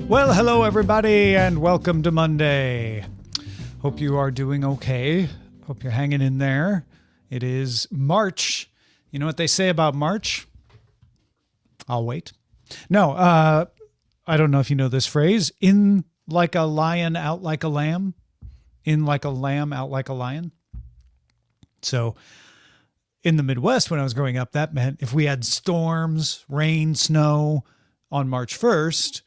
Well, hello everybody, and welcome to Monday. Hope you are doing okay. Hope you're hanging in there. It is March. You know what they say about March? I'll wait. No, I don't know if you know this phrase. In like a lion, out like a lamb. In like a lamb, out like a lion. So in the Midwest, when I was growing up, that meant if we had storms, rain, snow on March 1st,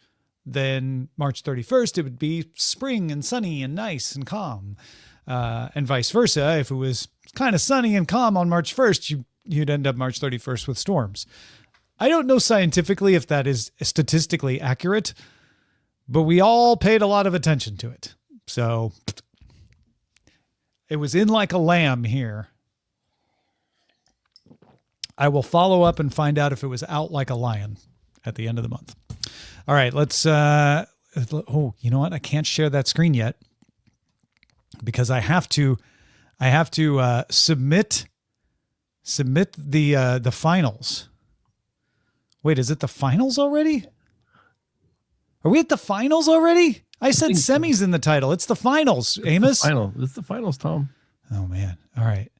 then March 31st, it would be spring and sunny and nice and calm. And vice versa. If it was kind of sunny and calm on March 1st, you'd end up March 31st with storms. I don't know scientifically if that is statistically accurate, but we all paid a lot of attention to it. So it was in like a lamb here. I will follow up and find out if it was out like a lion at the end of the month. All right, let's, oh, you know what? I can't share that screen yet because I have to submit the finals. Wait, is it the finals already? Are we at the finals already? I said semis in the title. It's the finals, Amos. It's the finals, Tom. Oh man. All right.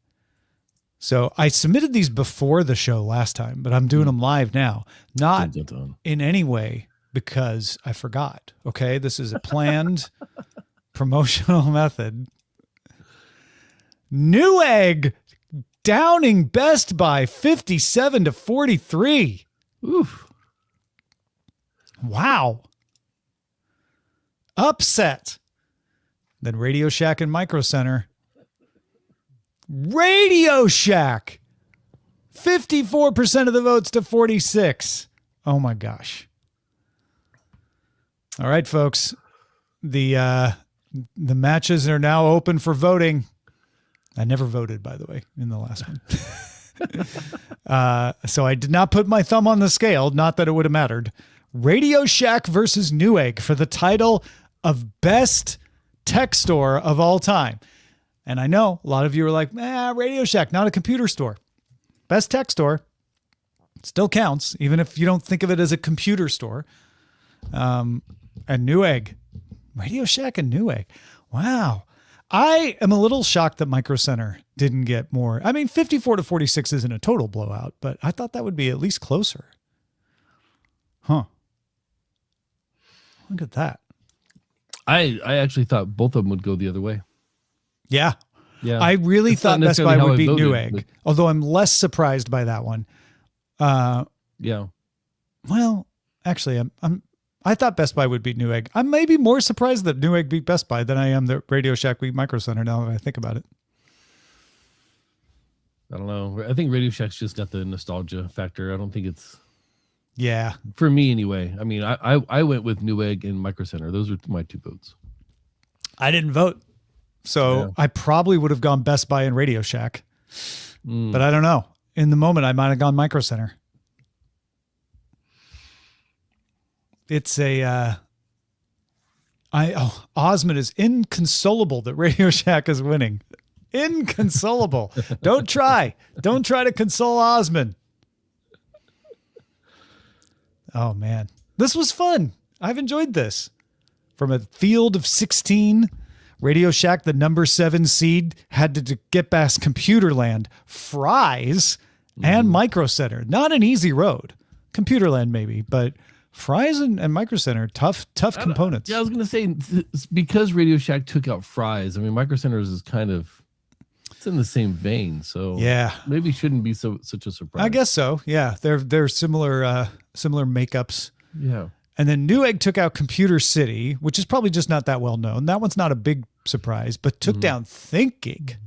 So I submitted these before the show last time, but I'm doing them live now. Not in any way because I forgot. Okay. This is a planned promotional method. Newegg downing Best Buy 57-43. Oof. Wow. Upset. Then Radio Shack and Micro Center. Radio Shack. 54% of the votes to 46. Oh my gosh. All right, folks. The matches are now open for voting. I never voted, by the way, in the last one. So I did not put my thumb on the scale. Not that it would have mattered. Radio Shack versus Newegg for the title of best tech store of all time. And I know a lot of you are like, Radio Shack, not a computer store. Best tech store still counts, even if you don't think of it as a computer store. And Newegg, Radio Shack and Newegg. Wow. I am a little shocked that Micro Center didn't get more. I mean, 54-46 isn't a total blowout, but I thought that would be at least closer. Huh. Look at that. I actually thought both of them would go the other way. Yeah. Yeah. I really thought Best Buy would beat Newegg, although I'm less surprised by that one. Yeah. Well, actually, I thought Best Buy would beat Newegg. I'm maybe more surprised that Newegg beat Best Buy than I am that Radio Shack beat Micro Center now that I think about it. I don't know. I think Radio Shack's just got the nostalgia factor. I don't think it's... Yeah. For me, anyway. I mean, I went with Newegg and Micro Center. Those were my two votes. I didn't vote. So yeah. I probably would have gone Best Buy and Radio Shack. But I don't know. In the moment, I might have gone Micro Center. It's a... Osmond is inconsolable that Radio Shack is winning. Inconsolable. Don't try to console Osmond. Oh man, this was fun. I've enjoyed this. From a field of 16, Radio Shack, the number 7 seed, had to get past Computerland, Fry's, and Micro Center. Not an easy road. Computerland maybe, but Fry's and Micro Center, tough components. Yeah, I was going to say, because Radio Shack took out Fry's, I mean, Micro Center is kind of, it's in the same vein, so yeah, maybe it shouldn't be such a surprise. I guess so. Yeah, they're similar makeups. Yeah. And then Newegg took out Computer City, which is probably just not that well known. That one's not a big surprise, but took down ThinkGeek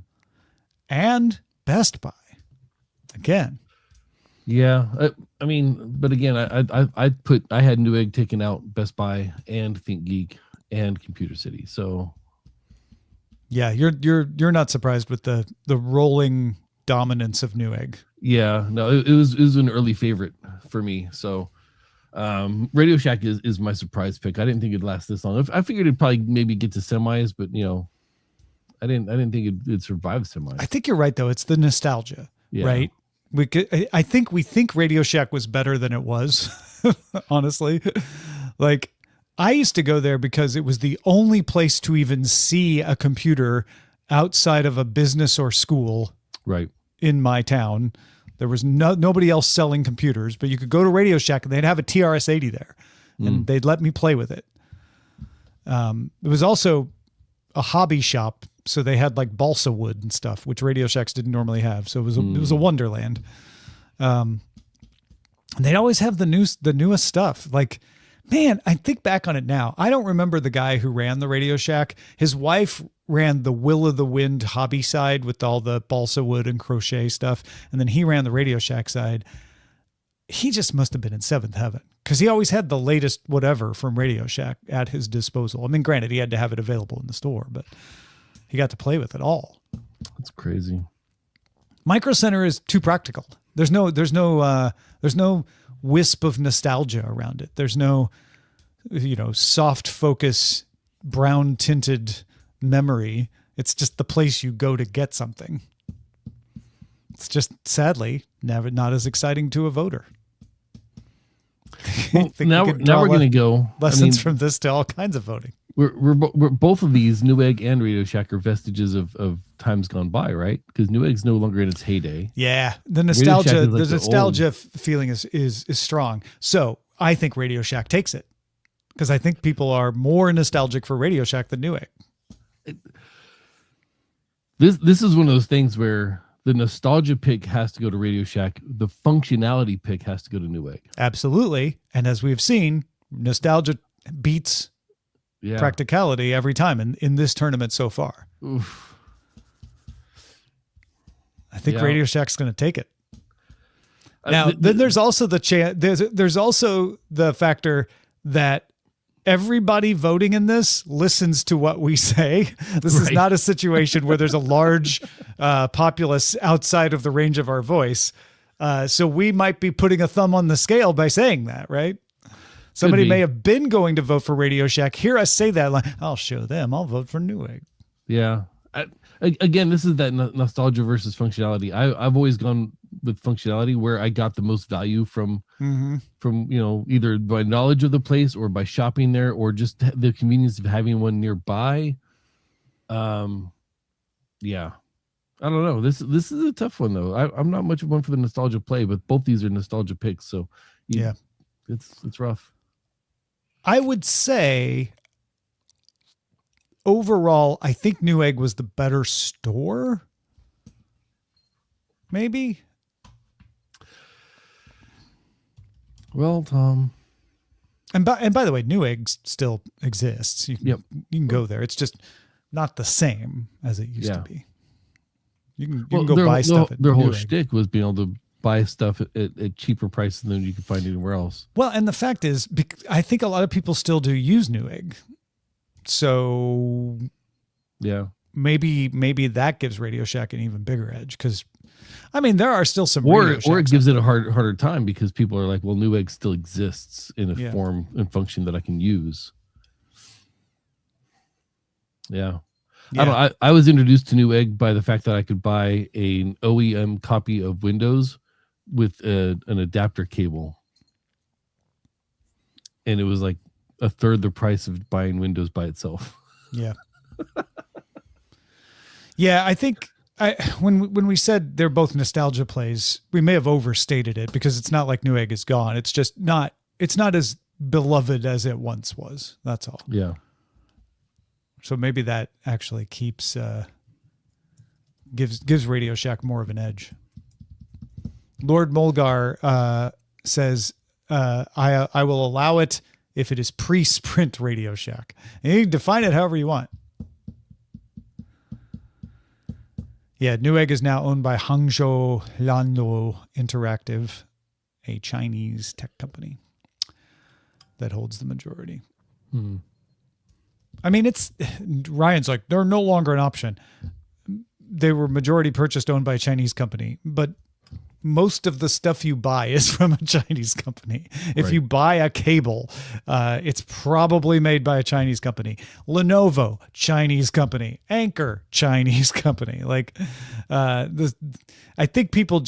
and Best Buy again. Yeah, I mean, but again, I had Newegg taking out Best Buy and ThinkGeek and Computer City. So yeah, you're not surprised with the rolling dominance of Newegg. Yeah, no, it was an early favorite for me. So Radio Shack is my surprise pick. I didn't think it'd last this long. I figured it'd probably maybe get to semis, but I didn't think it'd survive semis. I think you're right though. It's the nostalgia, right? I think we think Radio Shack was better than it was, honestly. Like I used to go there because it was the only place to even see a computer outside of a business or school Right. in my town. There was nobody else selling computers, but you could go to Radio Shack and they'd have a TRS-80 there and they'd let me play with it. It was also a hobby shop. So they had like balsa wood and stuff, which Radio Shacks didn't normally have. So it was a wonderland. And they'd always have the newest stuff. Like, man, I think back on it now. I don't remember the guy who ran the Radio Shack. His wife ran the Will of the Wind hobby side with all the balsa wood and crochet stuff. And then he ran the Radio Shack side. He just must have been in seventh heaven because he always had the latest whatever from Radio Shack at his disposal. I mean, granted, he had to have it available in the store, but he got to play with it all. That's crazy. Micro Center is too practical. There's no wisp of nostalgia around it. There's no, soft focus, brown tinted memory. It's just the place you go to get something. It's just sadly not as exciting to a voter. Well, now we're going to go lessons from this to all kinds of voting. We're both of these, Newegg and Radio Shack, are vestiges of times gone by, right? Because Newegg's no longer in its heyday. Yeah, the nostalgia feeling is strong. So I think Radio Shack takes it because I think people are more nostalgic for Radio Shack than Newegg. This is one of those things where the nostalgia pick has to go to Radio Shack. The functionality pick has to go to Newegg. Absolutely, and as we've seen, nostalgia beats practicality every time in this tournament so far. Oof. I think Radio Shack's going to take it. Now, then there's also there's also the factor that everybody voting in this listens to what we say. This is not a situation where there's a large populace outside of the range of our voice. So we might be putting a thumb on the scale by saying that, right? Somebody may have been going to vote for Radio Shack. Hear us say that, like, I'll show them. I'll vote for Newegg. Yeah. Again, this is that nostalgia versus functionality. I've always gone with functionality where I got the most value from either by knowledge of the place or by shopping there or just the convenience of having one nearby. I don't know. This is a tough one though. I'm not much of one for the nostalgia play, but both these are nostalgia picks. So it's rough. I would say overall, I think Newegg was the better store. Maybe. Well, Tom. And by the way, Newegg still exists. You can go there. It's just not the same as it used to be. You can go buy stuff at their whole Newegg. shtick was being able to buy stuff at cheaper prices than you can find anywhere else. Well, and the fact is, I think a lot of people still do use Newegg. So maybe that gives Radio Shack an even bigger edge because, I mean, there are still some Radio Shacks or it gives it a harder time because people are like, well, Newegg still exists in a form and function that I can use. Yeah. I was introduced to Newegg by the fact that I could buy an OEM copy of Windows with an adapter cable, and it was like a third the price of buying Windows by itself. Yeah. I think when we said they're both nostalgia plays, we may have overstated it because it's not like Newegg is gone. It's just not as beloved as it once was. That's all. Yeah. So maybe that actually keeps gives Radio Shack more of an edge. Lord Mulgar says, I will allow it if it is pre-sprint Radio Shack. And you can define it however you want. Yeah, Newegg is now owned by Hangzhou Lando Interactive, a Chinese tech company that holds the majority. I mean, Ryan's like, they're no longer an option. They were majority purchased, owned by a Chinese company, but most of the stuff you buy is from a Chinese company. If you buy a cable, it's probably made by a Chinese company. Lenovo, Chinese company. Anchor, Chinese company. Like, I think people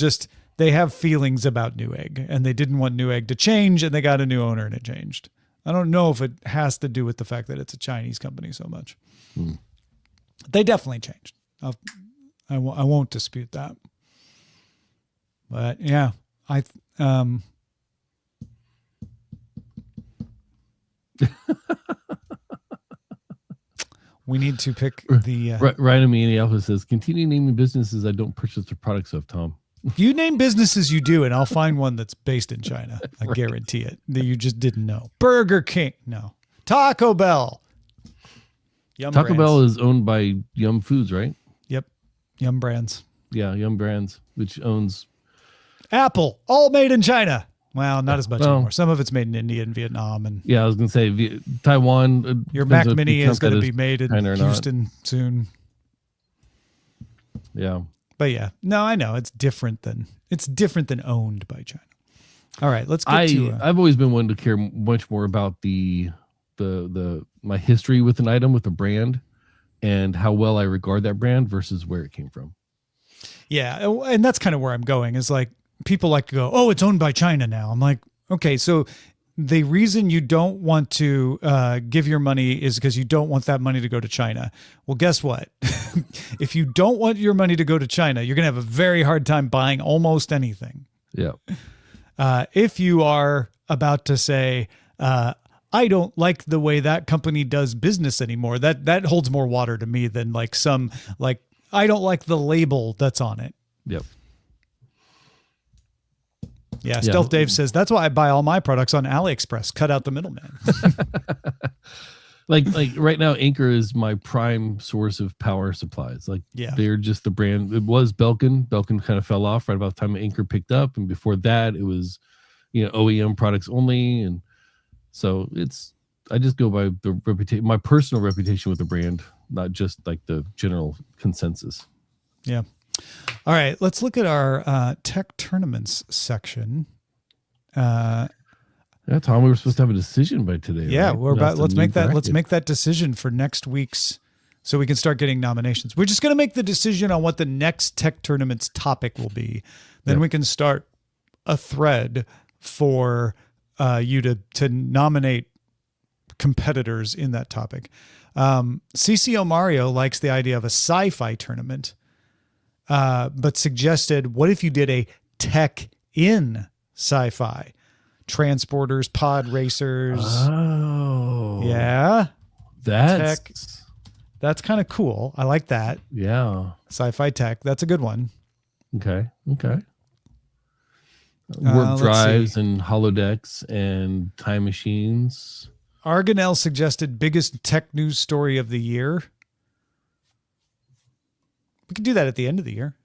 they have feelings about Newegg, and they didn't want Newegg to change, and they got a new owner, and it changed. I don't know if it has to do with the fact that it's a Chinese company so much. They definitely changed. I won't dispute that. But yeah, we need to pick the Ryan in Minneapolis says, continue naming businesses I don't purchase their products of, Tom. You name businesses you do, and I'll find one that's based in China. I guarantee it. That you just didn't know. Burger King. No. Taco Bell. Yum Taco Brands. Bell is owned by Yum Foods, right? Yep. Yum Brands. Yeah, Yum Brands, which owns Apple. All made in China. Well, not as much anymore. Some of it's made in India and Vietnam. And yeah, I was going to say Taiwan. Your Mac Mini is going to be made in Houston soon. Yeah. But yeah, no, I know it's different than owned by China. All right, let's get to. I've always been one to care much more about my history with an item, with a brand, and how well I regard that brand versus where it came from. Yeah, and that's kind of where I'm going. Is like people like to go, oh, it's owned by China now. I'm like, okay, so the reason you don't want to give your money is because you don't want that money to go to China. Well, guess what? If you don't want your money to go to China, you're going to have a very hard time buying almost anything. Yeah. If you are about to say, I don't like the way that company does business anymore, that holds more water to me than like I don't like the label that's on it. Yep. Yeah, Stealth Dave says, that's why I buy all my products on AliExpress. Cut out the middleman. like right now, Anchor is my prime source of power supplies. Like, they're just the brand. It was Belkin. Belkin kind of fell off right about the time Anchor picked up. And before that, it was, OEM products only. And so I just go by the reputation, my personal reputation with the brand, not just like the general consensus. Yeah. All right, let's look at our tech tournaments section. Yeah, Tom, we were supposed to have a decision by today. Yeah, right? we're about. Let's make that decision for next week's, so we can start getting nominations. We're just going to make the decision on what the next tech tournaments topic will be. Then we can start a thread for you to nominate competitors in that topic. CCO Mario likes the idea of a sci-fi tournament. But suggested, what if you did a tech in sci-fi? Transporters, pod racers. Oh. Yeah. That's kind of cool. I like that. Yeah. Sci-fi tech. That's a good one. Okay. Warp drives and holodecks and time machines. Argonel suggested biggest tech news story of the year. We could do that at the end of the year.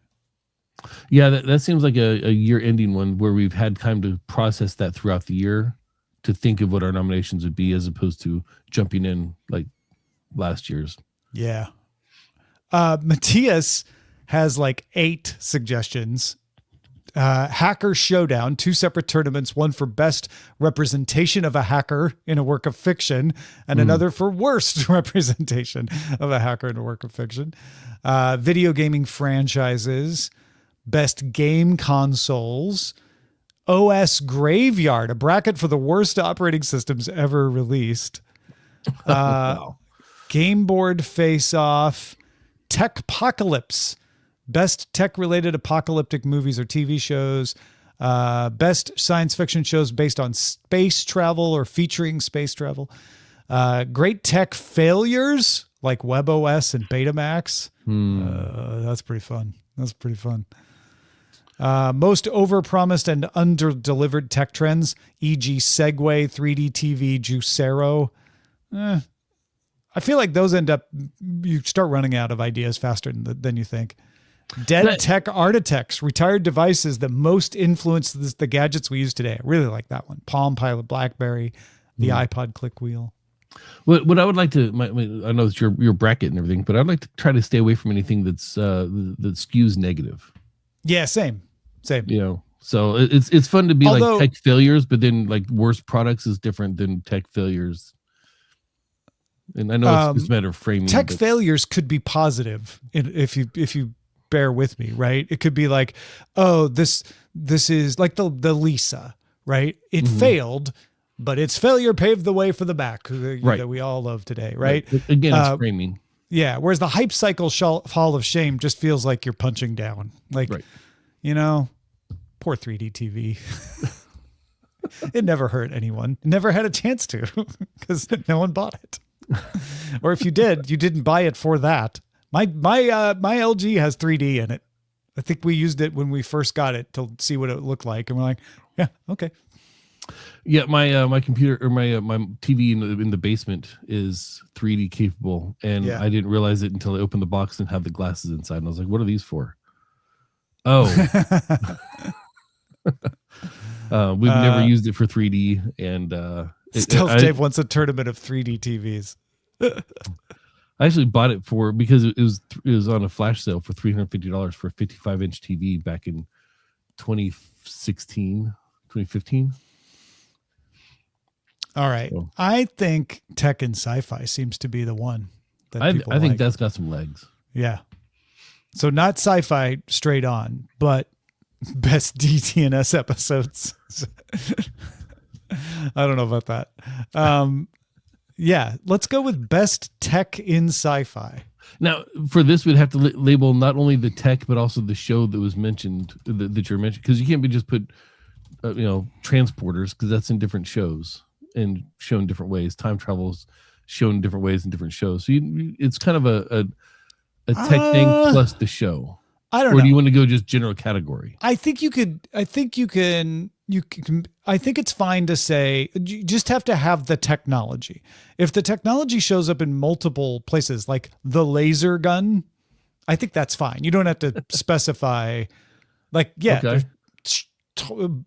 Yeah, that seems like a year-ending one where we've had time to process that throughout the year to think of what our nominations would be as opposed to jumping in like last year's. Yeah. Matthias has like 8 suggestions. Hacker Showdown, 2 separate tournaments, one for best representation of a hacker in a work of fiction and another for worst representation of a hacker in a work of fiction. Video gaming franchises, best game consoles, OS Graveyard, a bracket for the worst operating systems ever released. Game Board Face Off, Techpocalypse, best tech-related apocalyptic movies or TV shows, best science fiction shows based on space travel or featuring space travel, great tech failures like WebOS and Betamax. That's pretty fun. Most overpromised and underdelivered tech trends, e.g. Segway, 3D TV, Juicero. I feel like those you start running out of ideas faster than you think. Dead tech architects, retired devices that most influence the gadgets we use today. I really like that one. Palm Pilot, BlackBerry, the iPod click wheel. What I would like to, I know it's your bracket and everything, but I'd like to try to stay away from anything that skews negative. Yeah, same. So it's fun to be like tech failures, but then like worst products is different than tech failures. And I know it's a matter of framing. Tech failures could be positive if you bear with me, right? It could be like, oh, this is like the Lisa, right? It failed, but its failure paved the way for the back Right. that we all love today, right? Again, it's framing. Yeah, whereas the hype cycle Hall of Shame just feels like you're punching down. Like, poor 3D TV. It never hurt anyone. Never had a chance to because no one bought it. Or if you did, you didn't buy it for that. My LG has 3D in it. I think we used it when we first got it to see what it looked like, and we're like, yeah, okay. Yeah, my computer or my TV in the basement is 3D capable, and I didn't realize it until I opened the box and had the glasses inside, and I was like, "What are these for?" Oh, we've never used it for 3D, and Dave wants a tournament of 3D TVs. I actually bought it because it was on a flash sale for $350 for a 55-inch TV back in 2015. All right. So, I think tech and sci-fi seems to be the one that people I think that's got some legs. Yeah. So not sci-fi straight on, but best DTNS episodes. I don't know about that. Yeah, let's go with best tech in sci-fi. Now, for this, we'd have to label not only the tech, but also the show that was mentioned, that you're mentioning, because you can't just put, transporters, because that's in different shows and shown different ways. Time travel is shown different ways in different shows. So it's kind of a tech thing plus the show. I don't know. Or do you want to go just general category? I think it's fine to say you just have to have the technology. If the technology shows up in multiple places, like the laser gun, I think that's fine. You don't have to specify, there's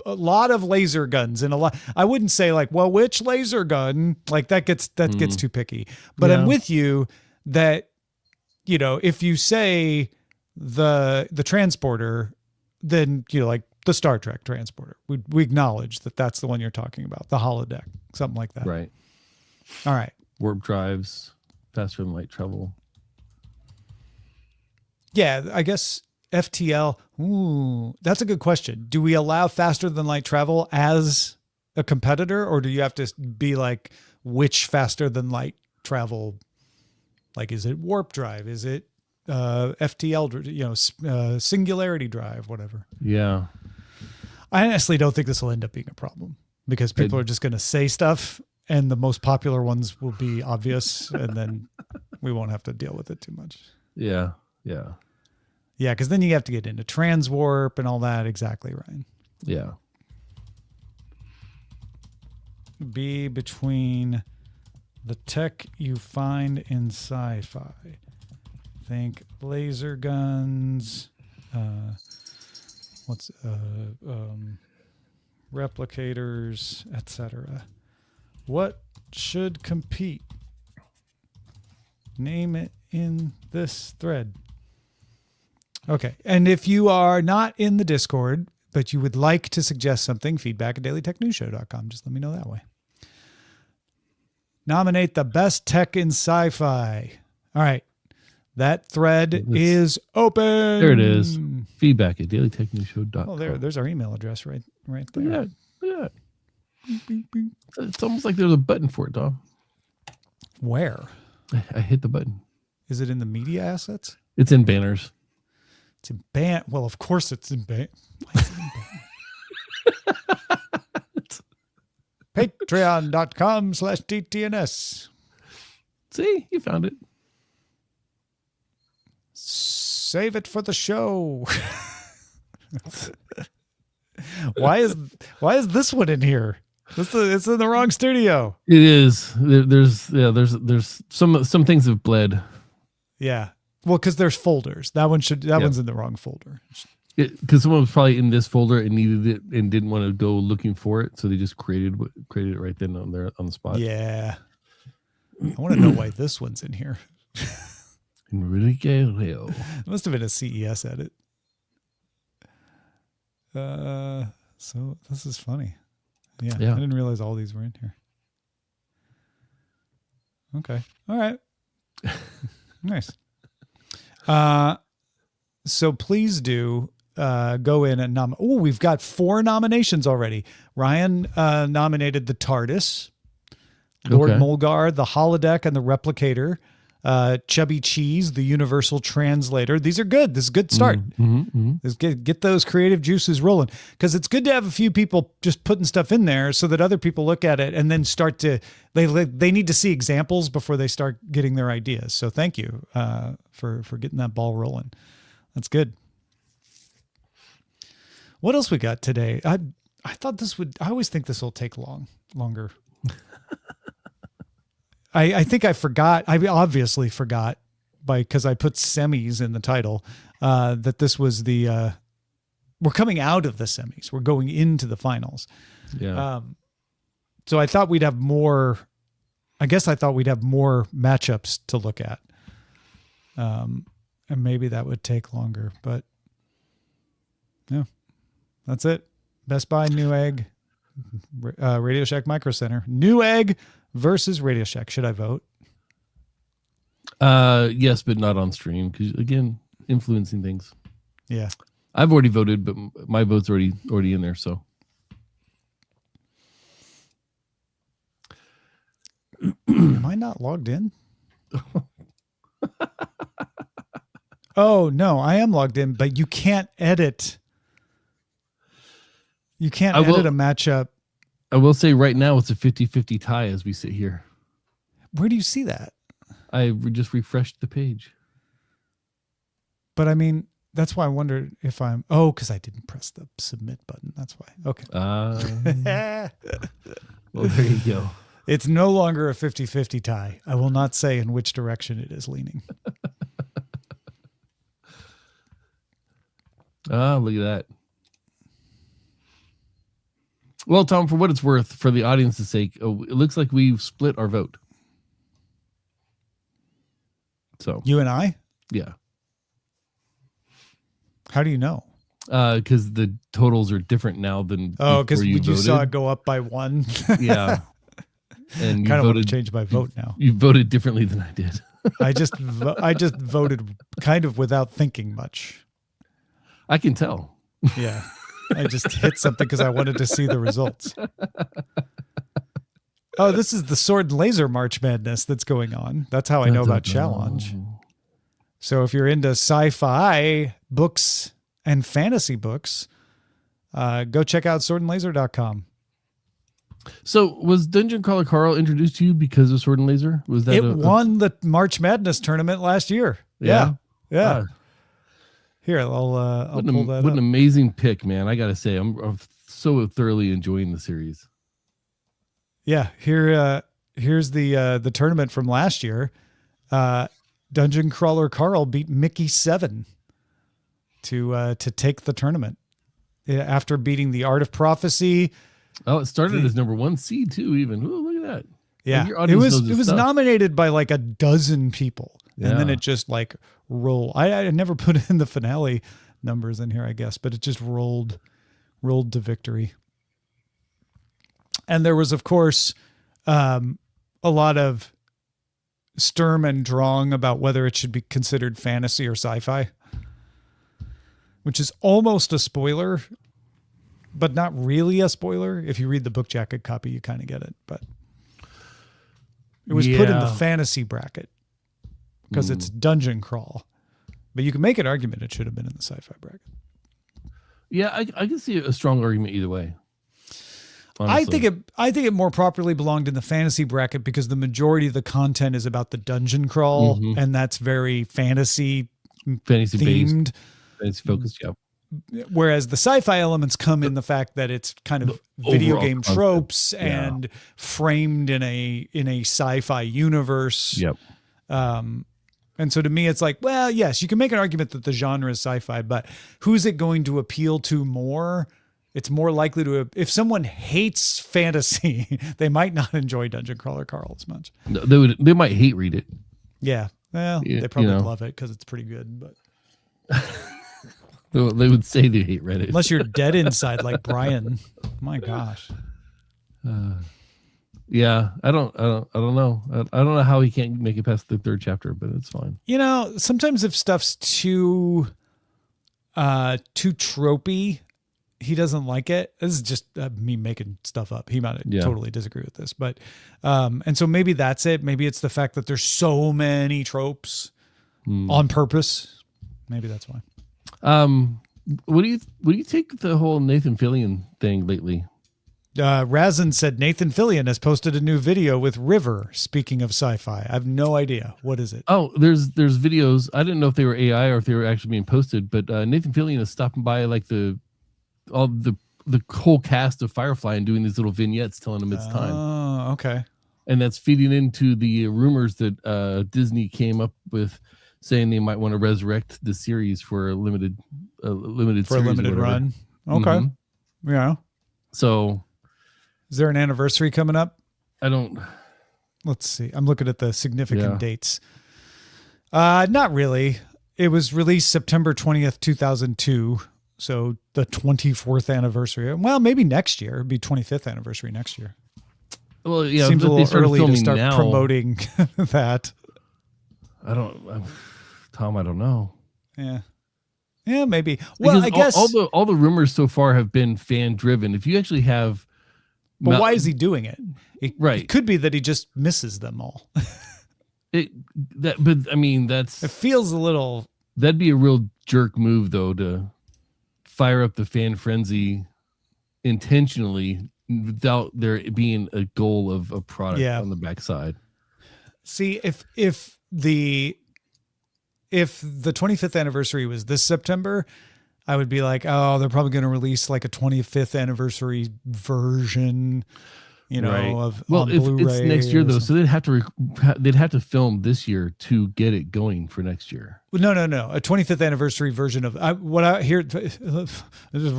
a lot of laser guns and a lot. I wouldn't say which laser gun? Like that gets too picky. But I'm with you that, if you say the transporter, then the Star Trek transporter. We acknowledge that that's the one you're talking about, the holodeck, something like that. Right. All right. Warp drives, faster than light travel. Yeah, I guess FTL. Ooh, that's a good question. Do we allow faster than light travel as a competitor, or do you have to be which faster than light travel? Is it warp drive? Is it FTL, singularity drive, whatever. Yeah. I honestly don't think this will end up being a problem because people are just going to say stuff and the most popular ones will be obvious and then we won't have to deal with it too much. Yeah. Yeah. Yeah. Cause then you have to get into transwarp and all that. Exactly, Ryan. Yeah. Be between the tech you find in sci-fi. Think laser guns, replicators, etc. What should compete? Name it in this thread. Okay. And if you are not in the Discord, but you would like to suggest something, feedback@dailytechnewsshow.com. Just let me know that way. Nominate the best tech in sci-fi. All right. That thread is open. There it is. Feedback@dailytechnewsshow.com. Oh, there's our email address right there. Yeah. It's almost like there's a button for it, Dom. Where? I hit the button. Is it in the media assets? It's in banners. It's in ban. Well, of course it's in ban. Why is it in ban? Patreon.com/DTNS. See, you found it. Save it for the show. Why is this one in here? It's in the wrong studio. It is. There's some things have bled. Yeah. Well, because there's folders. That one's in the wrong folder. Because someone was probably in this folder and needed it and didn't want to go looking for it, so they just created it right then on the spot. Yeah. I want to know why this one's in here. It must have been a CES edit. So this is funny. Yeah. I didn't realize all these were in here. Okay. All right. Nice. So please do go in and we've got 4 nominations already. Ryan nominated the TARDIS, Lord Mulgar, the Holodeck, and the Replicator. Chubby Cheese, the Universal Translator. These are good. This is a good start. Let's get those creative juices rolling, because it's good to have a few people just putting stuff in there so that other people look at it and then start to, they need to see examples before they start getting their ideas. So thank you for getting that ball rolling. That's good. What else we got today? I thought I always think this will take longer. I think I forgot. I obviously forgot because I put semis in the title that this was we're coming out of the semis. We're going into the finals. Yeah. So I thought we'd have more. I guess I thought we'd have more matchups to look at. And maybe that would take longer, but yeah, that's it. Best Buy, Newegg, Radio Shack Micro Center, Newegg versus Radio Shack. Should I vote? Yes, but not on stream, because again, influencing things. Yeah, I've already voted, but my vote's already in there. So, am I not logged in? Oh no, I am logged in, but you can't edit. You can't edit a matchup. I will say right now it's a 50-50 tie as we sit here. Where do you see that? I just refreshed the page. But I mean, that's why I wondered if because I didn't press the submit button. That's why. Okay. Well, there you go. It's no longer a 50-50 tie. I will not say in which direction it is leaning. Look at that. Well, Tom, for what it's worth, for the audience's sake, it looks like we've split our vote. So you and I? Yeah. How do you know? Because the totals are different now than because you saw it go up by 1. Yeah. And kind of want to change my vote now. You voted differently than I did. I just voted kind of without thinking much. I can tell. Yeah. I just hit something because I wanted to see the results. Oh, this is the Sword and Laser March Madness that's going on. That's how I know about Challenge. So if you're into sci-fi books and fantasy books, go check out swordandlaser.com. So was Dungeon Crawler Carl introduced to you because of Sword and Laser? Was that it won the March Madness tournament last year? Yeah. Here, I'll pull that up. What an amazing pick, man! I gotta say, I'm so thoroughly enjoying the series. Yeah, here's the tournament from last year. Dungeon Crawler Carl beat Mickey 7 to take the tournament after beating the Art of Prophecy. Oh, it started as number 1 seed too. Even look at that. Yeah, it was nominated by like a dozen people, and then it just like rolled. I never put in the finale numbers in here, I guess, but it just rolled to victory. And there was, of course, a lot of Sturm and Drang about whether it should be considered fantasy or sci-fi, which is almost a spoiler, but not really a spoiler. If you read the book jacket copy, you kind of get it, but it was put in the fantasy bracket because it's dungeon crawl, but you can make an argument it should have been in the sci-fi bracket. Yeah, I can see a strong argument either way. Honestly. I think it more properly belonged in the fantasy bracket because the majority of the content is about the dungeon crawl, and that's very fantasy themed, fantasy focused. Yeah. Whereas the sci-fi elements come in the fact that it's kind of video game tropes and framed in a sci-fi universe. Yep. And so to me, it's like, well, yes, you can make an argument that the genre is sci-fi, but who's it going to appeal to more? It's more likely to, if someone hates fantasy, they might not enjoy Dungeon Crawler Carl as much. No, they might hate read it. Yeah. Well, they probably love it because it's pretty good, but they would say they hate Reddit. Unless you're dead inside like Brian. My gosh. Yeah, I don't know. I don't know how he can't make it past the 3rd chapter, but it's fine. Sometimes if stuff's too too tropey. He doesn't like it. This is just me making stuff up. He might totally disagree with this, but and so maybe that's it. Maybe it's the fact that there's so many tropes on purpose. Maybe that's why. What do you take the whole Nathan Fillion thing lately? Razin said Nathan Fillion has posted a new video with River. Speaking of sci-fi, I have no idea. What is it? Oh, there's videos. I didn't know if they were AI or if they were actually being posted, but Nathan Fillion is stopping by like the whole cast of Firefly and doing these little vignettes telling them it's time. Oh, okay. And that's feeding into the rumors that Disney came up with, saying they might want to resurrect the series for a limited run. Okay. Mm-hmm. Yeah. So, is there an anniversary coming up? Let's see. I'm looking at the significant dates. Not really. It was released September 20th, 2002. So the 24th anniversary. Well, maybe next year. It'd be 25th anniversary next year. Well, yeah, seems a little early to start promoting that. Tom, I don't know. Yeah, maybe. Well, because I guess all the rumors so far have been fan driven. If you actually have, but why is he doing it? It could be that he just misses them all. It feels a little. That'd be a real jerk move, though, to fire up the fan frenzy intentionally without there being a goal of a product on the backside. See, if the 25th anniversary was this September, I would be like, oh, they're probably going to release like a 25th anniversary version, of it's next year though, so they'd have to film this year to get it going for next year. Well, no, a 25th anniversary version of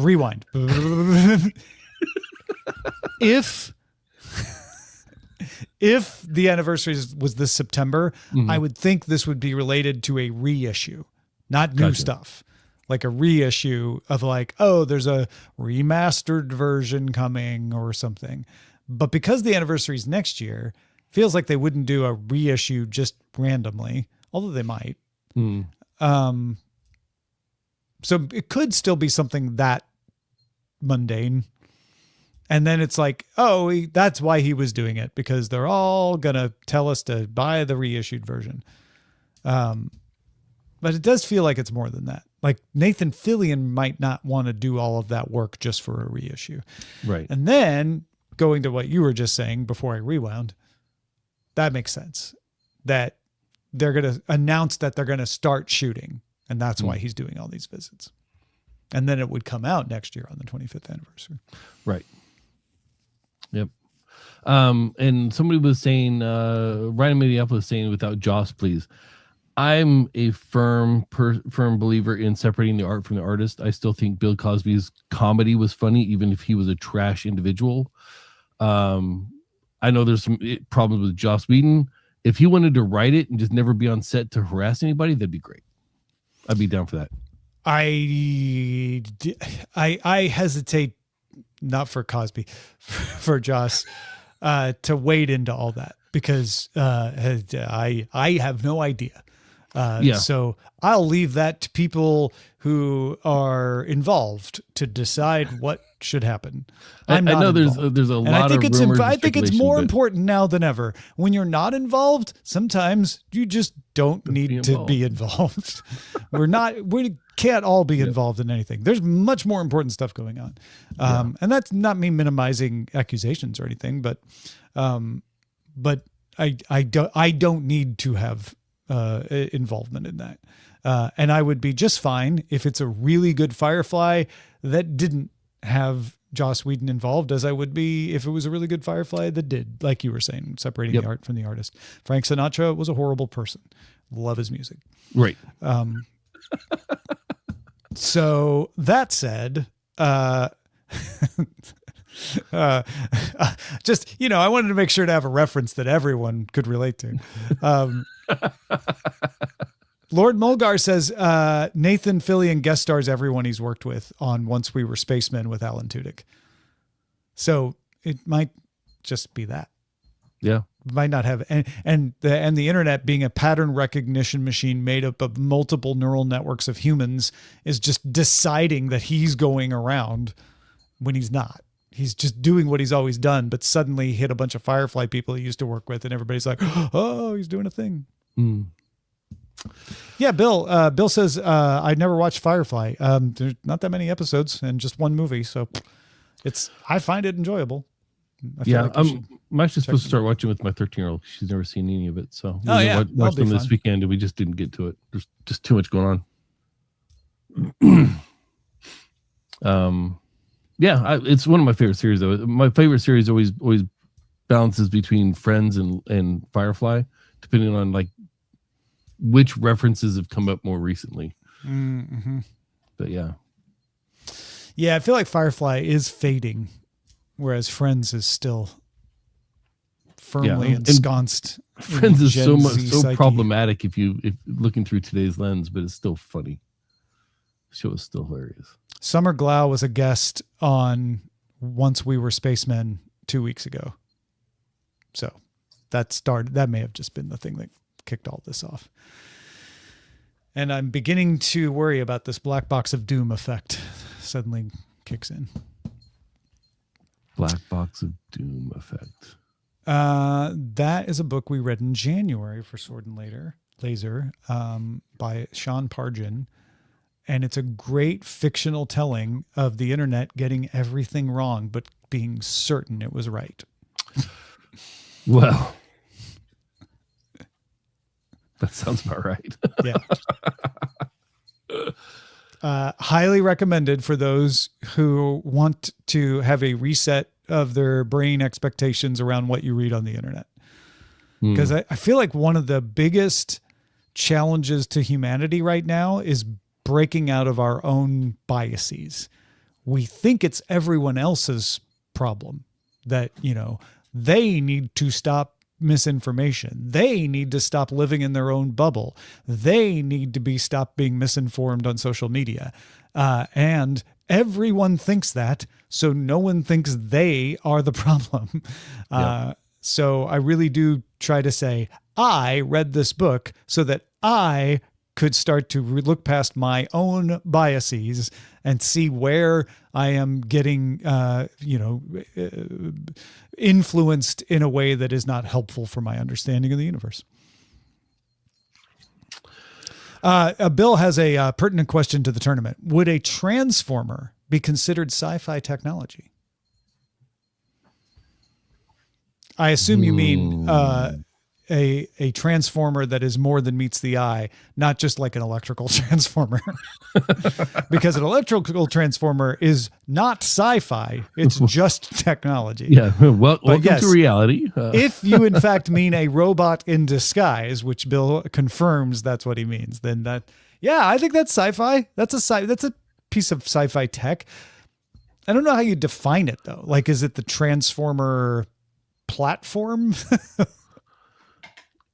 rewind. If the anniversary was this September, I would think this would be related to a reissue, not new stuff. Like a reissue of like, oh, there's a remastered version coming or something. But because the anniversary is next year, feels like they wouldn't do a reissue just randomly, although they might. So it could still be something that mundane. And then it's like, oh, that's why he was doing it, because they're all going to tell us to buy the reissued version. But it does feel like it's more than that. Like Nathan Fillion might not want to do all of that work just for a reissue. Right. And then going to what you were just saying before I rewound, that makes sense. That they're going to announce that they're going to start shooting. And that's why he's doing all these visits. And then it would come out next year on the 25th anniversary. Right. Yep. And somebody was saying, Ryan Minneapolis saying, without Joss, please. I'm a firm believer in separating the art from the artist. I still think Bill Cosby's comedy was funny, even if he was a trash individual. I know there's some problems with Joss Whedon. If he wanted to write it and just never be on set to harass anybody, that'd be great. I'd be down for that. I hesitate, not for Cosby, for Joss, to wade into all that, because I have no idea. So I'll leave that to people who are involved to decide what should happen. I know there's a lot of rumors. I think it's more important now than ever. When you're not involved, sometimes you just don't need to be involved. We can't all be involved in anything. There's much more important stuff going on. And that's not me minimizing accusations or anything, but I don't need to have involvement in that. And I would be just fine if it's a really good Firefly that didn't have Joss Whedon involved, as I would be if it was a really good Firefly that did, like you were saying, separating the art from the artist. Frank Sinatra was a horrible person. Love his music. Right. So that said, just, I wanted to make sure to have a reference that everyone could relate to. Lord Mulgar says Nathan Fillion guest stars everyone he's worked with on Once We Were Spacemen with Alan Tudyk. So it might just be that. Yeah, might not have, and the internet being a pattern recognition machine made up of multiple neural networks of humans is just deciding that he's going around when he's not. He's just doing what he's always done, but suddenly hit a bunch of Firefly people he used to work with, and everybody's like, "Oh, he's doing a thing." Yeah, Bill. Bill says I never watched Firefly. There's not that many episodes and just one movie, so I find it enjoyable. I'm actually supposed to start watching with my 13-year-old. She's never seen any of it, so watch them this weekend, and we just didn't get to it. There's just too much going on. It's one of my favorite series, though. My favorite series always balances between Friends and Firefly, depending on like which references have come up more recently. Mm-hmm. But yeah, I feel like Firefly is fading, whereas Friends is still firmly ensconced. Friends is so problematic if looking through today's lens, but it's still funny. The show is still hilarious. Summer Glau was a guest on Once We Were Spacemen 2 weeks ago. So that may have just been the thing that kicked all this off. And I'm beginning to worry about this black box of doom effect suddenly kicks in. Black box of doom effect. That is a book we read in January for Sword and Laser by Sean Pargin. And it's a great fictional telling of the internet getting everything wrong, but being certain it was right. Well, that sounds about right. Yeah. Highly recommended for those who want to have a reset of their brain expectations around what you read on the internet. Because I feel like one of the biggest challenges to humanity right now is breaking out of our own biases. We think it's everyone else's problem that, they need to stop misinformation. They need to stop living in their own bubble. They need to stop being misinformed on social media. And everyone thinks that, so no one thinks they are the problem. So I really do try to say, I read this book so that I could start to look past my own biases and see where I am getting, influenced in a way that is not helpful for my understanding of the universe. Bill has a pertinent question to the tournament. Would a transformer be considered sci-fi technology? I assume you mean a transformer that is more than meets the eye, not just like an electrical transformer. Because an electrical transformer is not sci-fi. It's just technology. Yeah. Welcome to reality. If you in fact mean a robot in disguise, which Bill confirms that's what he means, then I think that's sci-fi. That's a piece of sci-fi tech. I don't know how you define it though. Like, is it the transformer platform?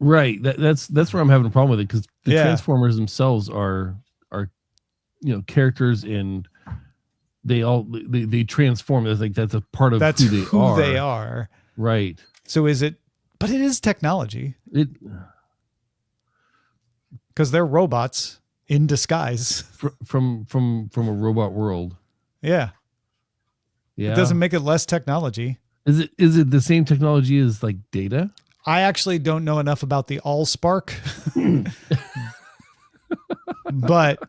Right. That's where I'm having a problem with it, because the Transformers themselves are characters, and they transform. It's like that's a part of who they are. Right. So is it? But it is technology. Because they're robots in disguise from a robot world. Yeah. It doesn't make it less technology. Is it the same technology as like Data? I actually don't know enough about the Allspark, but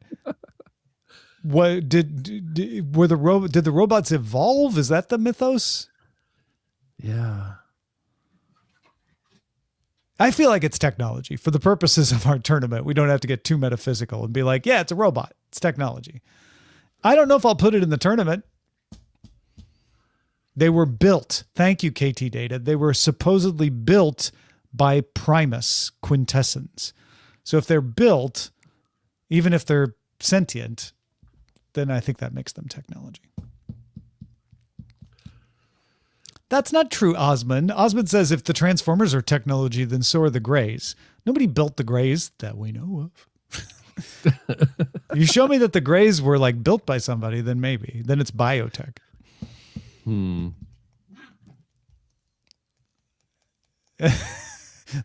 what did the robots evolve? Is that the mythos? Yeah. I feel like it's technology for the purposes of our tournament. We don't have to get too metaphysical and be like, yeah, it's a robot. It's technology. I don't know if I'll put it in the tournament. They were built. Thank you, KT Data. They were supposedly built by Primus quintessence. So if they're built, even if they're sentient, then I think that makes them technology. That's not true, Osmond. Osmond says if the Transformers are technology, then so are the Greys. Nobody built the Greys that we know of. You show me that the Greys were like built by somebody, then maybe. Then it's biotech.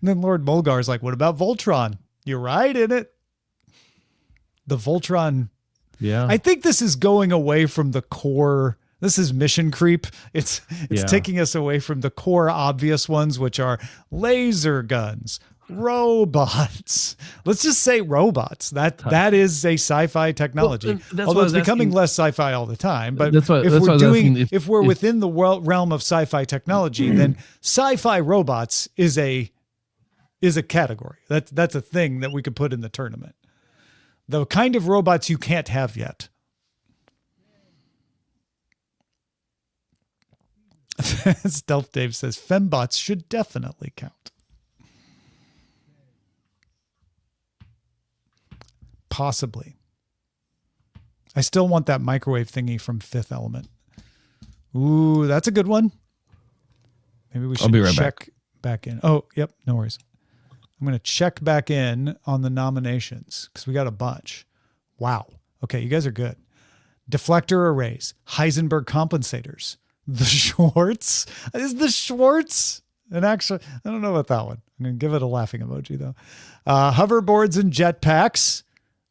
then Lord Mulgar's like, what about Voltron? You're right in it. The Voltron. Yeah. I think this is going away from the core. This is mission creep. It's taking us away from the core obvious ones, which are laser guns, robots. Let's just say robots. That is a sci-fi technology. Well, although it's becoming less sci-fi all the time. But if we're within the realm of sci-fi technology, then sci-fi robots is a category. That's a thing that we could put in the tournament. The kind of robots you can't have yet. Stealth Dave says fembots should definitely count. Possibly. I still want that microwave thingy from Fifth Element. Ooh, that's a good one. Maybe we should I'll be right check back in. Oh, yep, no worries. I'm going to check back in on the nominations because we got a bunch. Wow. Okay, you guys are good. Deflector arrays, Heisenberg compensators, the Schwartz. Is the Schwartz? And actually, I don't know about that one. I'm going to give it a laughing emoji though. Hoverboards and jetpacks,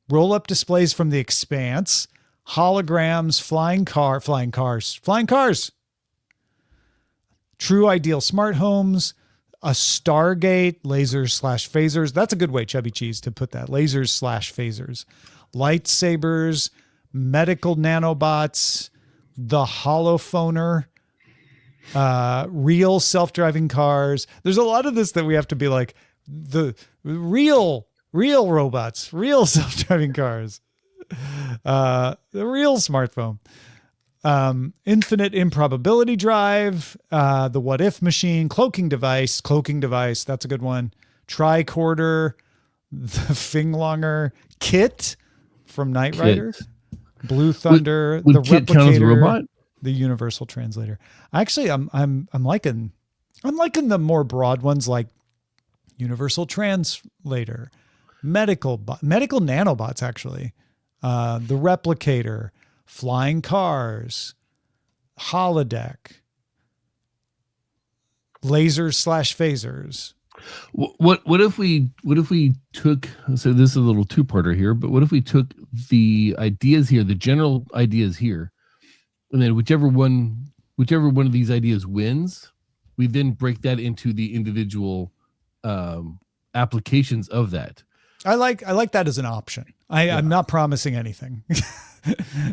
roll-up displays from the Expanse, holograms, flying cars, true ideal smart homes, a Stargate, lasers/phasers. That's a good way, Chubby Cheese, to put that. Lasers/phasers, lightsabers, medical nanobots, the holophoner, real self-driving cars. There's a lot of this that we have to be like the real robots, real self-driving cars, the real smartphone, infinite improbability drive, the what if machine, cloaking device. That's a good one. Tricorder, the Finglonger, Kit from Knight Rider. Blue Thunder, would the Kit count as a Replicator, robot? the Universal Translator. Actually, I'm liking the more broad ones like Universal Translator, medical nanobots. Actually, the Replicator, flying cars, holodeck, lasers/phasers. What if we took, so this is a little two-parter here, but what if we took the ideas here, the general ideas here, and then whichever one of these ideas wins, we then break that into the individual applications of that. I like that as an option. I'm not promising anything.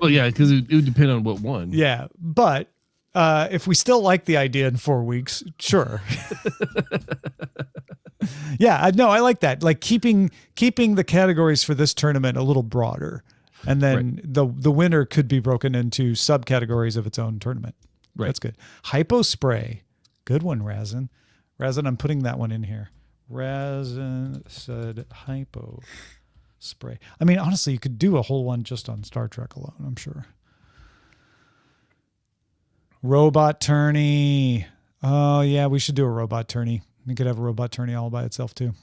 Well, yeah, because it would depend on what won. Yeah, but if we still like the idea in 4 weeks, sure. Yeah, no, I like that. Like keeping the categories for this tournament a little broader, and then the winner could be broken into subcategories of its own tournament. Right. That's good. Hypo spray, good one, Razin. Razin, I'm putting that one in here. Razin said hypo spray. I mean, honestly, you could do a whole one just on Star Trek alone, I'm sure. Robot tourney. Oh, yeah, we should do a robot tourney. We could have a robot tourney all by itself, too.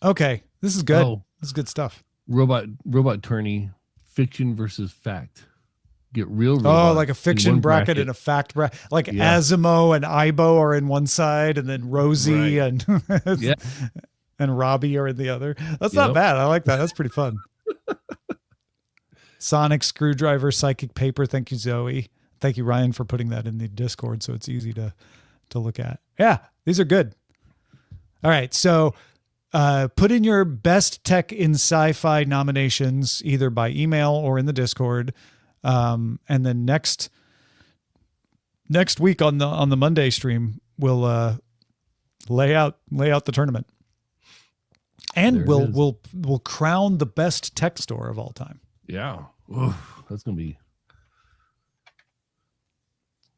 Okay, this is good. Oh, this is good stuff. Robot tourney, fiction versus fact. Get real robots. Oh, like a fiction bracket and a fact bracket. Like Asimo and Ibo are in one side, and then Rosie and and Robbie are in the other. That's not bad. I like that. That's pretty fun. Sonic screwdriver, psychic paper. Thank you, Zoe. Thank you, Ryan, for putting that in the Discord so it's easy to look at. Yeah, these are good. All right, so put in your best tech in sci-fi nominations either by email or in the Discord, and then next week on the Monday stream we'll lay out the tournament, and we'll crown the best tech store of all time. Yeah. Oof, that's gonna be.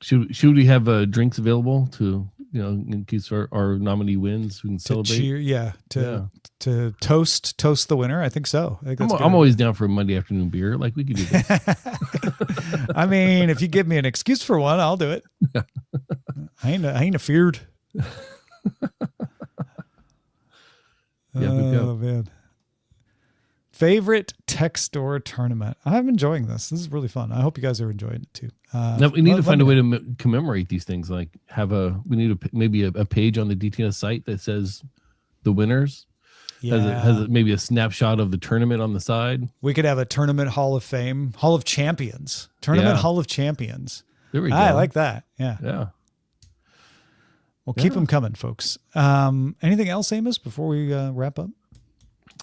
Should we have drinks available to, in case our nominee wins, we can celebrate? To toast the winner. I think so. I'm always down for a Monday afternoon beer. Like, we could do this. I mean, if you give me an excuse for one, I'll do it. I ain't afeared. Yeah, oh man. Favorite tech store tournament. I'm enjoying this. This is really fun. I hope you guys are enjoying it too. Now we need to find a way to commemorate these things. Like we need maybe a page on the DTNS site that says the winners. Yeah. Has maybe a snapshot of the tournament on the side. We could have a tournament Hall of Fame, Hall of Champions, tournament Hall of Champions. There we go. I like that. Yeah. Yeah. Well, keep them coming, folks. Anything else, Amos, before we wrap up?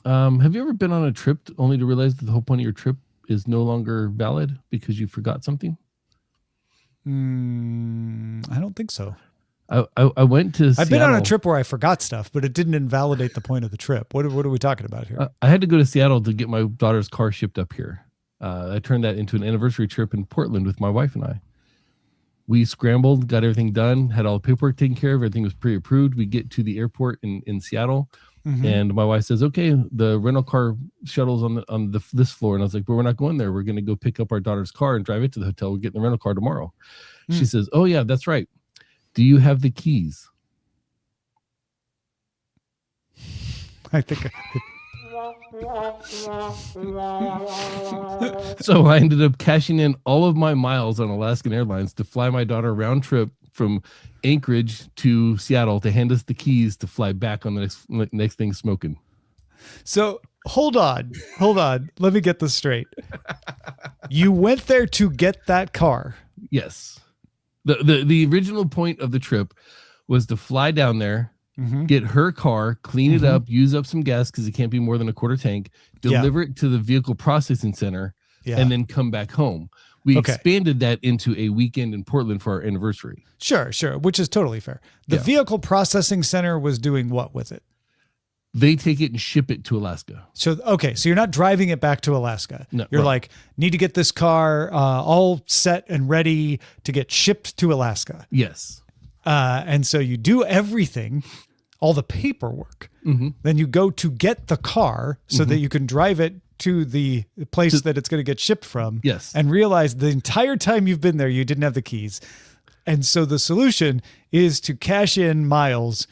Have you ever been on a trip only to realize that the whole point of your trip is no longer valid because you forgot something? I don't think so. I went to Seattle. I've been on a trip where I forgot stuff, but it didn't invalidate the point of the trip. What are we talking about here? I had to go to Seattle to get my daughter's car shipped up here. I turned that into an anniversary trip in Portland with my wife and I. We scrambled, got everything done, had all the paperwork taken care of. Everything was pre-approved. We get to the airport in Seattle. Mm-hmm. And my wife says, okay, the rental car shuttle's on this floor. And I was like, but we're not going there. We're going to go pick up our daughter's car and drive it to the hotel. We're getting the rental car tomorrow. She says, oh yeah, that's right. Do you have the keys? I think. So I ended up cashing in all of my miles on Alaskan Airlines to fly my daughter round trip from Anchorage to Seattle to hand us the keys to fly back on the next thing smoking. So hold on. Let me get this straight. You went there to get that car. Yes. The original point of the trip was to fly down there, get her car, clean it up, use up some gas because it can't be more than a quarter tank, deliver it to the vehicle processing center, and then come back home. We expanded that into a weekend in Portland for our anniversary. Sure, which is totally fair. The vehicle processing center was doing what with it? They take it and ship it to Alaska. So you're not driving it back to Alaska. No, you're like, need to get this car all set and ready to get shipped to Alaska. Yes. And so you do everything, all the paperwork. Then you go to get the car so that you can drive it to the place that it's going to get shipped from. Yes. And realize the entire time you've been there, you didn't have the keys. And so the solution is to cash in miles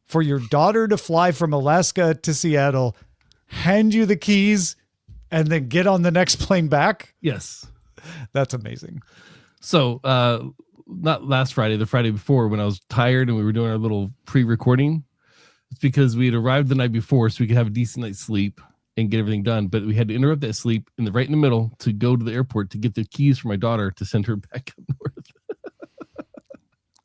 for your daughter to fly from Alaska to Seattle, hand you the keys, and then get on the next plane back. Yes. That's amazing. So, not last Friday, the Friday before, when I was tired and we were doing our little pre-recording, it's because we had arrived the night before so we could have a decent night's sleep and get everything done. But we had to interrupt that sleep right in the middle to go to the airport to get the keys for my daughter to send her back up north.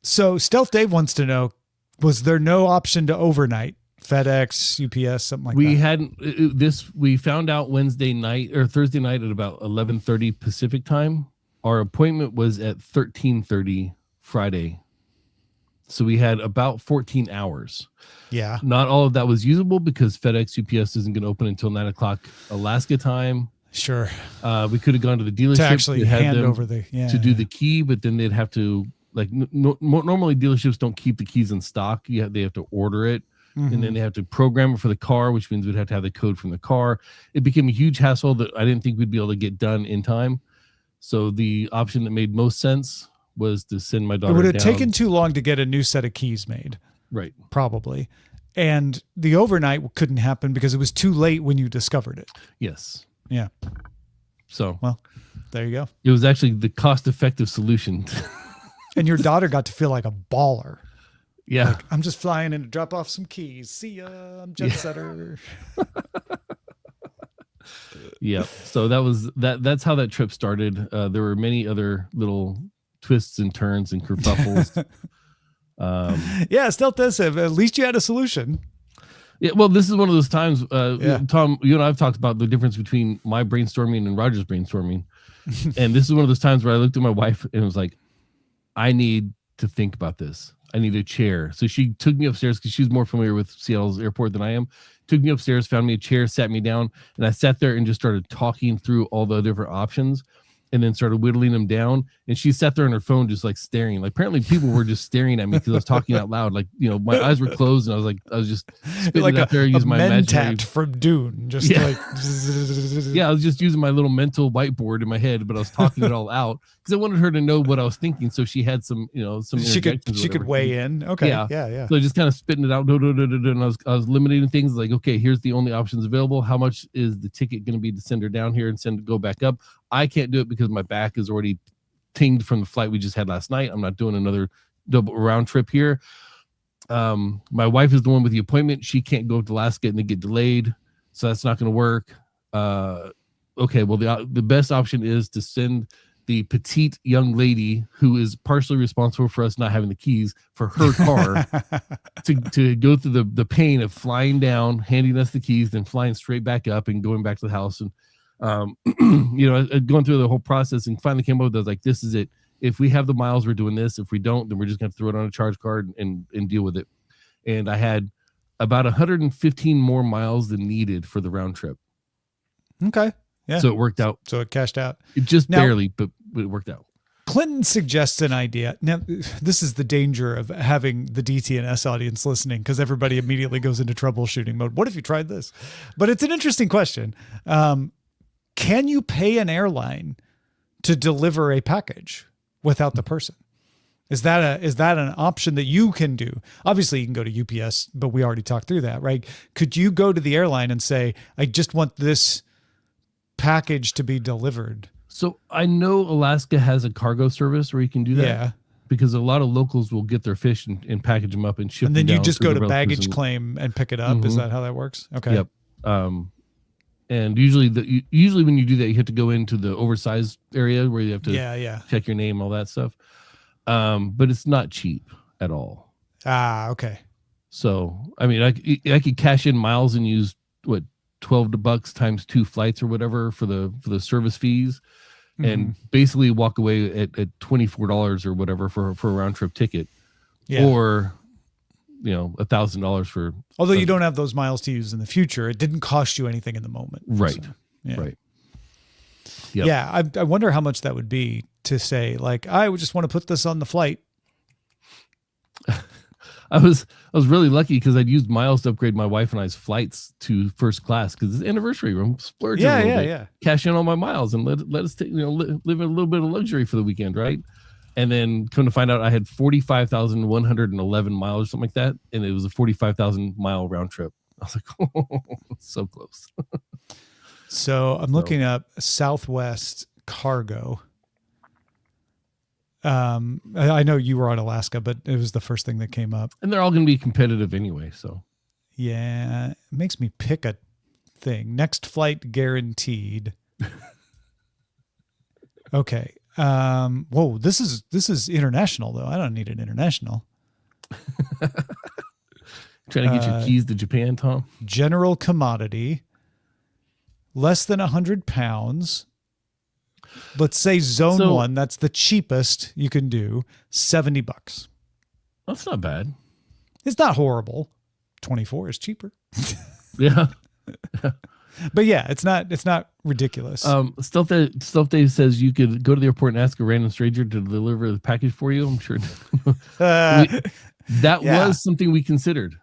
So Stealth Dave wants to know, was there no option to overnight? FedEx, UPS, something like that? We found out Wednesday night or Thursday night at about 11:30 Pacific time. Our appointment was at 13:30 Friday. So we had about 14 hours. Yeah. Not all of that was usable because FedEx, UPS isn't going to open until 9 o'clock Alaska time. Sure. We could have gone to the dealership to actually hand over the do the key, but then they'd have to normally dealerships don't keep the keys in stock. They have to order it, and then they have to program it for the car, which means we'd have to have the code from the car. It became a huge hassle that I didn't think we'd be able to get done in time. So the option that made most sense was to send my daughter down. It would have taken too long to get a new set of keys made. Right. Probably. And the overnight couldn't happen because it was too late when you discovered it. Yes. Yeah. So, well, there you go. It was actually the cost-effective solution. And your daughter got to feel like a baller. Yeah. Like, I'm just flying in to drop off some keys. See ya. I'm jet setter. Yeah. So that's how that trip started. There were many other little twists and turns and kerfuffles. Yeah, Stealth does have. At least you had a solution. Yeah, well, this is one of those times, Tom, you and I have talked about the difference between my brainstorming and Roger's brainstorming. And this is one of those times where I looked at my wife and was like, I need to think about this. I need a chair. So she took me upstairs because she's more familiar with Seattle's airport than I am. Took me upstairs, found me a chair, sat me down, and I sat there and just started talking through all the different options. and then started whittling them down. And she sat there on her phone, just like staring. Like apparently people were just staring at me because I was talking out loud. Like, you know, my eyes were closed and I was just spitting like it out there using my imaginary from Dune. Just like yeah, I was just using my little mental whiteboard in my head, but I was talking it all out because I wanted her to know what I was thinking, so she had some, you know, some she could weigh in. Okay, yeah. So just kind of spitting it out, and I was limiting things like, okay, here's the only options available. How much is the ticket going to be to send her down here and go back up? I can't do it because my back is already tinged from the flight we just had last night. I'm not doing another double round trip here. My wife is the one with the appointment. She can't go to Alaska and then get delayed, so that's not going to work. Okay, well the best option is to send the petite young lady who is partially responsible for us not having the keys for her car to go through the pain of flying down, handing us the keys, then flying straight back up and going back to the house. And you know, going through the whole process, and finally came up with, like, this is it. If we have the miles, we're doing this. If we don't, then we're just going to throw it on a charge card and deal with it. And I had about 115 more miles than needed for the round trip. Okay. Yeah. So it worked out. So it cashed out. It just barely, but it worked out. Clinton suggests an idea. Now, this is the danger of having the DTNS audience listening, because everybody immediately goes into troubleshooting mode. What if you tried this? But it's an interesting question. Can you pay an airline to deliver a package without the person? Is that an option that you can do? Obviously, you can go to UPS, but we already talked through that, right? Could you go to the airline and say, I just want this package to be delivered? So I know Alaska has a cargo service where you can do that. Yeah. Because a lot of locals will get their fish and package them up and ship them down. And then you just go to baggage claim and pick it up. Mm-hmm. Is that how that works? Okay. Yep. And usually when you do that, you have to go into the oversized area where you have to check your name, all that stuff. But it's not cheap at all. Ah, okay. So, I mean, I could cash in miles and use $12 times 2 flights or whatever for the service fees, and basically walk away at $24 or whatever for a round trip ticket, or $1,000 for. Although you don't have those miles to use in the future, it didn't cost you anything in the moment, right? So, yeah. Right. Yep. Yeah, I wonder how much that would be to say, like, I would just want to put this on the flight. I was really lucky because I'd used miles to upgrade my wife and I's flights to first class because it's anniversary. I'm splurging a little bit, cash in all my miles and let us take, live in a little bit of luxury for the weekend, right? And then come to find out, I had 45,111 miles or something like that, and it was a 45,000 mile round trip. I was like, oh, so close. So I'm looking up Southwest cargo. I know you were on Alaska, but it was the first thing that came up. And they're all going to be competitive anyway, so. Yeah, it makes me pick a thing. Next flight guaranteed. Okay. Whoa, this is international though. I don't need an international. Trying to get your keys to Japan, Tom? General commodity. Less than 100 pounds. Let's say zone 1, that's the cheapest you can do, $70. That's not bad. It's not horrible. 24 is cheaper. Yeah. But yeah, it's not ridiculous. Stealth Dave says you could go to the airport and ask a random stranger to deliver the package for you. I'm sure that was something we considered.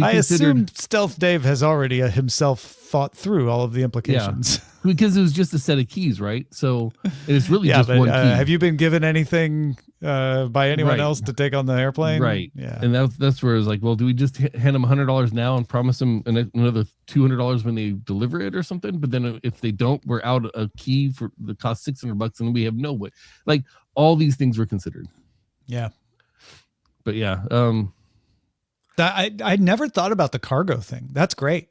I assume Stealth Dave has already himself thought through all of the implications. Yeah. Because it was just a set of keys, right? So it's really just one key. Have you been given anything by anyone else to take on the airplane? Right. Yeah. And that's where I was like, well, do we just hand them $100 now and promise them another $200 when they deliver it or something? But then if they don't, we're out a key for the cost $600 and we have no way. Like, all these things were considered. Yeah. But yeah. I never thought about the cargo thing. That's great.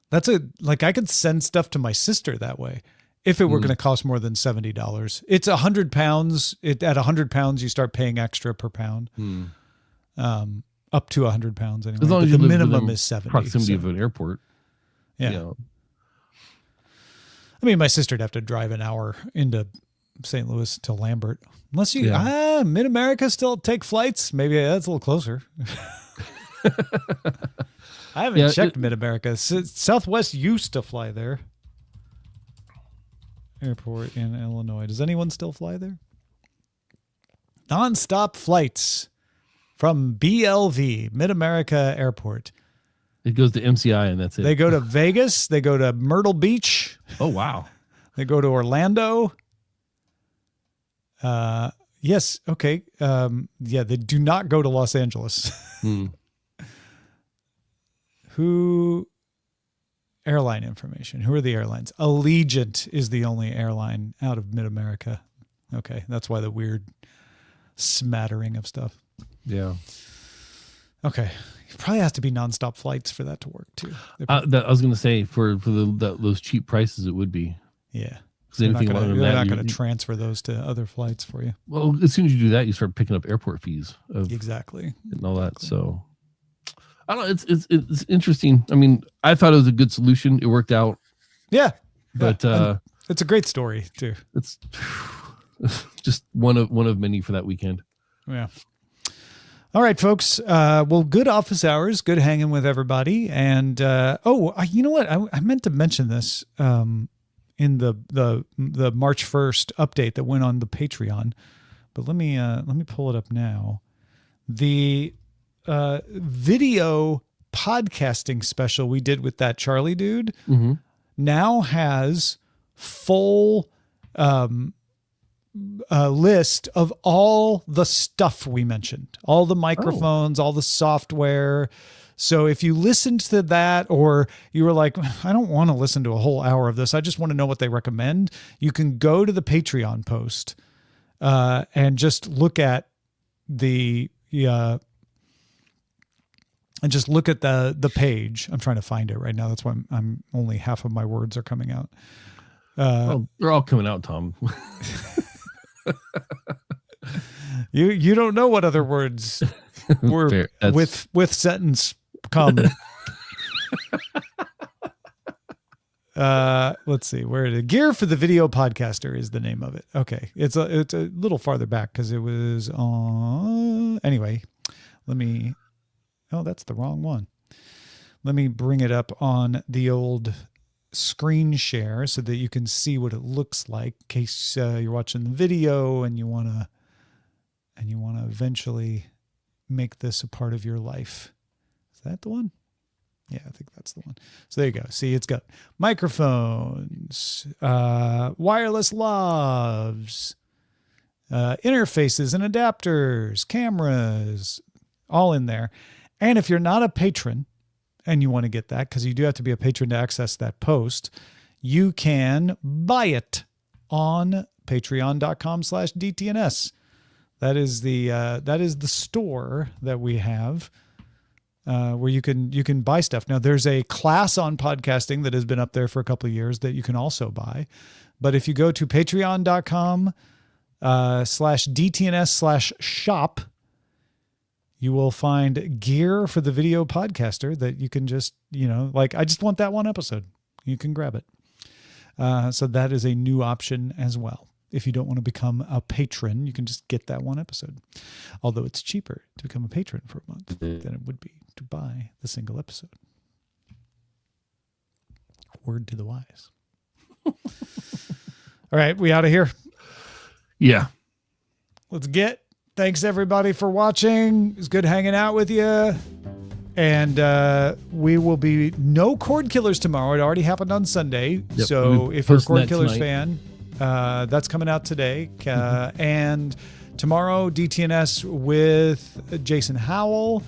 That's I could send stuff to my sister that way if it were going to cost more than $70. It's 100 pounds. At 100 pounds, you start paying extra per pound. Up to 100 pounds anyway. As long as the you live minimum is 70. Proximity of an airport. Yeah. I mean, my sister'd have to drive an hour into St. Louis to Lambert. Unless you, Mid-America still take flights. Maybe that's a little closer. I haven't checked Mid-America. Southwest used to fly there. Airport in Illinois. Does anyone still fly there? Non-stop flights from BLV, Mid-America Airport. It goes to MCI and that's it. They go to Vegas. They go to Myrtle Beach. Oh, wow. They go to Orlando. Yes. Okay. Yeah, they do not go to Los Angeles. Who? Airline information. Who are the airlines? Allegiant is the only airline out of Mid-America. Okay. That's why the weird smattering of stuff. Yeah. Okay. It probably has to be nonstop flights for that to work too. I was going to say for those cheap prices, it would be. Yeah. They're not going to transfer those to other flights for you. Well, as soon as you do that, you start picking up airport fees. Exactly. And all that. So I don't know. It's interesting. I mean, I thought it was a good solution. It worked out. Yeah. But it's a great story too. It's just one of many for that weekend. Yeah. All right, folks. Well, good office hours. Good hanging with everybody. And you know what? I meant to mention this in the March 1st update that went on the Patreon, but let me pull it up now. The video podcasting special we did with that Charlie dude now has full list of all the stuff we mentioned, all the microphones, all the software. So if you listened to that, or you were like, I don't want to listen to a whole hour of this, I just want to know what they recommend, you can go to the Patreon post and just look at the page. I'm trying to find it right now. That's why I'm only half of my words are coming out. They're all coming out, Tom. You don't know what other words were with sentence come. Let's see where it is. Gear for the Video Podcaster is the name of it. Okay, it's a little farther back because it was on. Anyway, that's the wrong one. Let me bring it up on the old screen share so that you can see what it looks like in case you're watching the video and you want to eventually make this a part of your life. Is that the one? Yeah, I think that's the one. So there you go. See, it's got microphones, wireless lavs, interfaces and adapters, cameras, all in there. And if you're not a patron and you want to get that, because you do have to be a patron to access that post, you can buy it on patreon.com/DTNS. That is the store that we have where you can buy stuff. Now there's a class on podcasting that has been up there for a couple of years that you can also buy. But if you go to patreon.com/DTNS/shop, you will find gear for the Video Podcaster that you can just, I just want that one episode. You can grab it. So that is a new option as well. If you don't want to become a patron, you can just get that one episode. Although it's cheaper to become a patron for a month than it would be to buy the single episode. Word to the wise. All right, we out of here? Yeah. Let's get. Thanks, everybody, for watching. It's good hanging out with you. And we will be no Cord Killers tomorrow. It already happened on Sunday. Yep, so if you're a Cord Killers fan, that's coming out today. And tomorrow, DTNS with Jason Howell.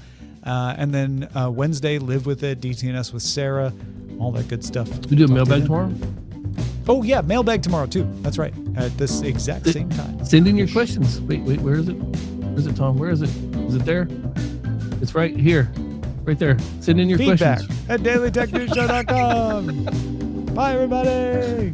And then Wednesday, Live With It, DTNS with Sarah. All that good stuff. We do a mailbag tomorrow? Oh, yeah, mailbag tomorrow, too. That's right. At this exact same time. Send in your questions. Wait, where is it? Where is it, Tom? Where is it? Is it there? It's right here. Right there. Send in your Feedback questions. at dailytechnewsshow.com. Bye, everybody.